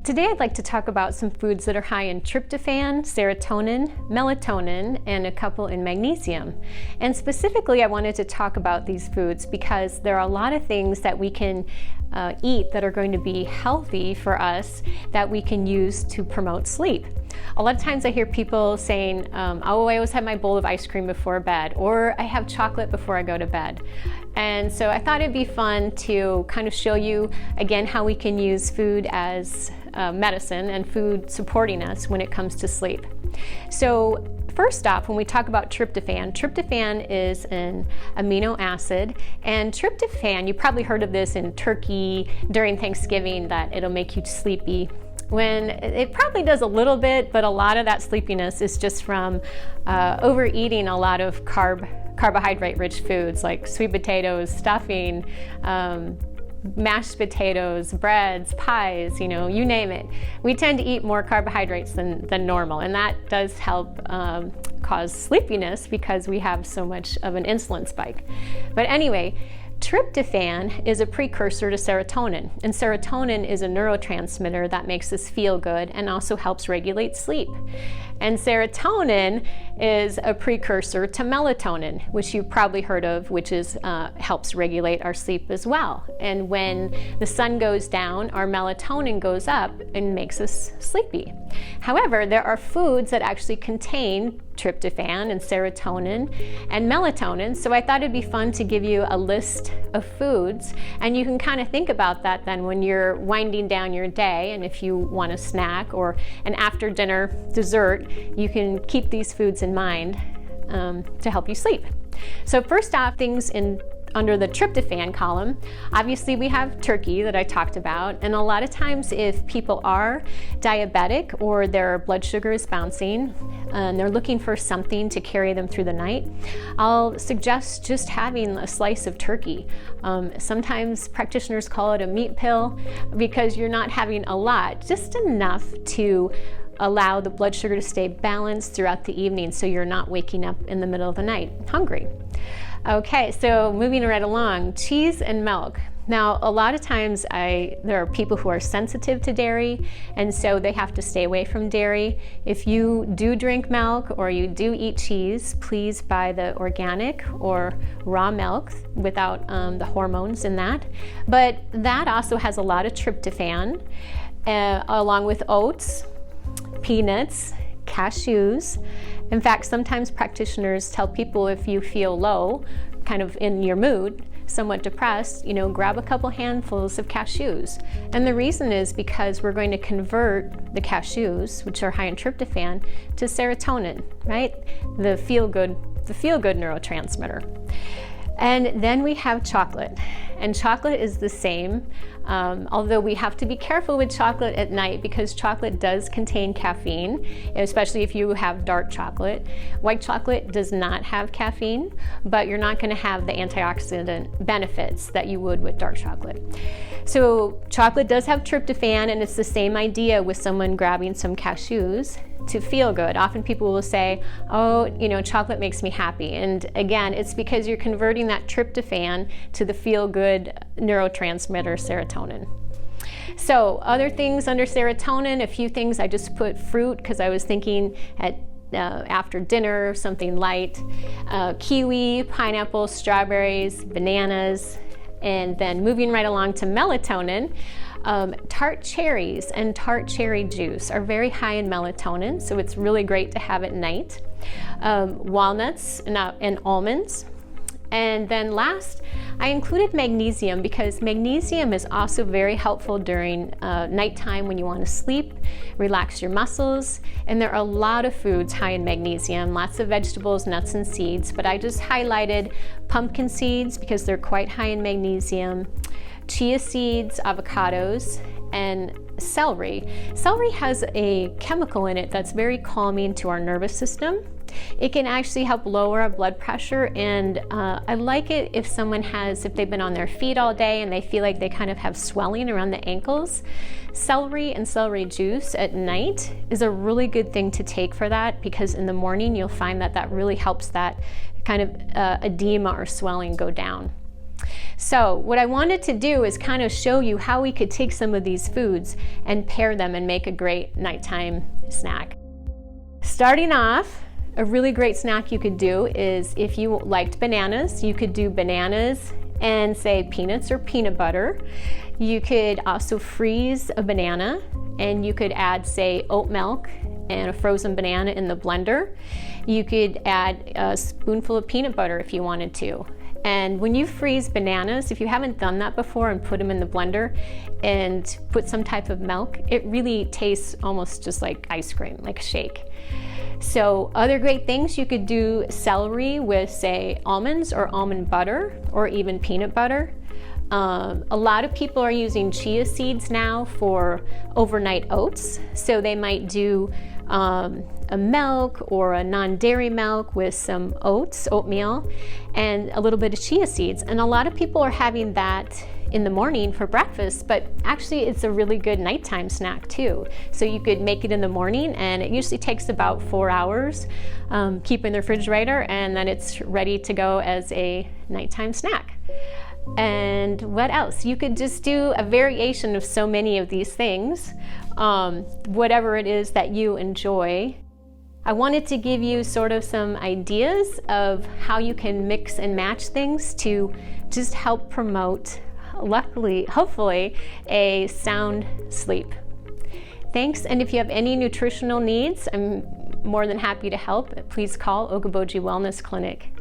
Today I'd like to talk about some foods that are high in tryptophan, serotonin, melatonin, and a couple in magnesium. And specifically I wanted to talk about these foods because there are a lot of things that we can eat that are going to be healthy for us that we can use to promote sleep. A lot of times I hear people saying, oh, I always have my bowl of ice cream before bed, or I have chocolate before I go to bed. And so I thought it'd be fun to kind of show you again how we can use food as medicine and food supporting us when it comes to sleep. So first off, when we talk about tryptophan, tryptophan is an amino acid, and tryptophan, you probably heard of this in turkey during Thanksgiving, that it'll make you sleepy. When it probably does a little bit, but a lot of that sleepiness is just from overeating a lot of carbohydrate-rich foods like sweet potatoes, stuffing, mashed potatoes, breads, pies, you name it. We tend to eat more carbohydrates than normal, and that does help cause sleepiness because we have so much of an insulin spike. But anyway, tryptophan is a precursor to serotonin, and serotonin is a neurotransmitter that makes us feel good and also helps regulate sleep. And serotonin is a precursor to melatonin, which you've probably heard of, which is helps regulate our sleep as well. And when the sun goes down, our melatonin goes up and makes us sleepy. However, there are foods that actually contain tryptophan and serotonin and melatonin, so I thought it'd be fun to give you a list of foods, and you can kind of think about that then when you're winding down your day, and if you want a snack or an after dinner dessert, you can keep these foods in mind to help you sleep. So first off, things under the tryptophan column, obviously we have turkey that I talked about, and a lot of times if people are diabetic or their blood sugar is bouncing and they're looking for something to carry them through the night, I'll suggest just having a slice of turkey. Sometimes practitioners call it a meat pill because you're not having a lot, just enough to allow the blood sugar to stay balanced throughout the evening so you're not waking up in the middle of the night hungry. Okay, so moving right along, cheese and milk. Now, a lot of times there are people who are sensitive to dairy, and so they have to stay away from dairy. If you do drink milk or you do eat cheese, please buy the organic or raw milk without the hormones in that. But that also has a lot of tryptophan, along with oats, peanuts, cashews. In fact, sometimes practitioners tell people if you feel low, kind of in your mood, somewhat depressed, grab a couple handfuls of cashews. And the reason is because we're going to convert the cashews, which are high in tryptophan, to serotonin, right? The feel-good neurotransmitter. And then we have chocolate, and chocolate is the same, although we have to be careful with chocolate at night because chocolate does contain caffeine, especially if you have dark chocolate. White chocolate does not have caffeine, but you're not going to have the antioxidant benefits that you would with dark chocolate. So chocolate does have tryptophan, and it's the same idea with someone grabbing some cashews to feel good. Often people will say, oh, chocolate makes me happy. And again, it's because you're converting that tryptophan to the feel-good neurotransmitter serotonin. So other things under serotonin, a few things, I just put fruit because I was thinking after dinner, something light. Kiwi, pineapple, strawberries, bananas, and then moving right along to melatonin. Tart cherries and tart cherry juice are very high in melatonin, so it's really great to have at night. Walnuts and almonds. And then last, I included magnesium because magnesium is also very helpful during nighttime when you want to sleep, relax your muscles, and there are a lot of foods high in magnesium, lots of vegetables, nuts, and seeds, but I just highlighted pumpkin seeds because they're quite high in magnesium, chia seeds, avocados, and celery. Celery has a chemical in it that's very calming to our nervous system. It can actually help lower our blood pressure, and I like it if they've been on their feet all day and they feel like they kind of have swelling around the ankles. Celery and celery juice at night is a really good thing to take for that, because in the morning you'll find that really helps that kind of edema or swelling go down. So what I wanted to do is kind of show you how we could take some of these foods and pair them and make a great nighttime snack. Starting off, a really great snack you could do is, if you liked bananas, you could do bananas and say peanuts or peanut butter. You could also freeze a banana and you could add, say, oat milk and a frozen banana in the blender. You could add a spoonful of peanut butter if you wanted to. And when you freeze bananas, if you haven't done that before and put them in the blender and put some type of milk, it really tastes almost just like ice cream, like a shake. So other great things, you could do celery with, say, almonds or almond butter or even peanut butter. A lot of people are using chia seeds now for overnight oats. So they might do a milk or a non-dairy milk with some oats, oatmeal, and a little bit of chia seeds. And a lot of people are having that in the morning for breakfast, but actually it's a really good nighttime snack too. So you could make it in the morning, and it usually takes about 4 hours, keep in the refrigerator, and then it's ready to go as a nighttime snack. And what else? You could just do a variation of so many of these things, whatever it is that you enjoy. I wanted to give you sort of some ideas of how you can mix and match things to just help promote, luckily, hopefully, a sound sleep. Thanks, and if you have any nutritional needs, I'm more than happy to help. Please call Okoboji Wellness Clinic.